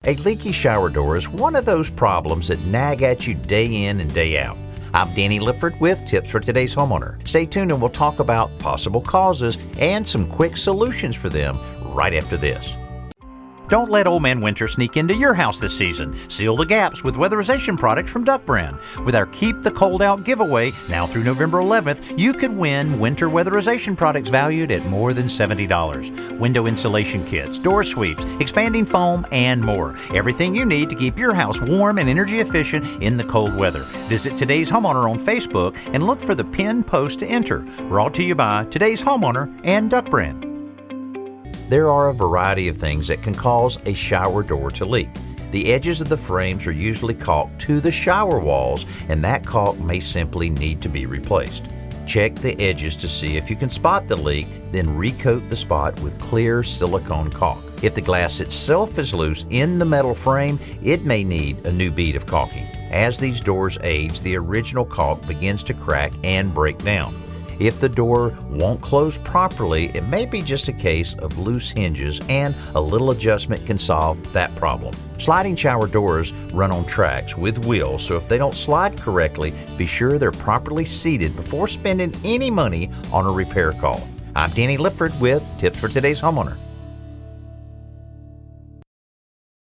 A leaky shower door is one of those problems that nag at you day in and day out. I'm Danny Lipford with Tips for Today's Homeowner. Stay tuned and we'll talk about possible causes and some quick solutions for them right after this. Don't let Old Man Winter sneak into your house this season. Seal the gaps with weatherization products from Duck Brand. With our Keep the Cold Out giveaway, now through November 11th, you could win winter weatherization products valued at more than $70. Window insulation kits, door sweeps, expanding foam, and more. Everything you need to keep your house warm and energy efficient in the cold weather. Visit Today's Homeowner on Facebook and look for the pinned post to enter. Brought to you by Today's Homeowner and Duck Brand. There are a variety of things that can cause a shower door to leak. The edges of the frames are usually caulked to the shower walls, and that caulk may simply need to be replaced. Check the edges to see if you can spot the leak, then recoat the spot with clear silicone caulk. If the glass itself is loose in the metal frame, it may need a new bead of caulking. As these doors age, the original caulk begins to crack and break down. If the door won't close properly, it may be just a case of loose hinges, and a little adjustment can solve that problem. Sliding shower doors run on tracks with wheels, so if they don't slide correctly, be sure they're properly seated before spending any money on a repair call. I'm Danny Lipford with Tips for Today's Homeowner.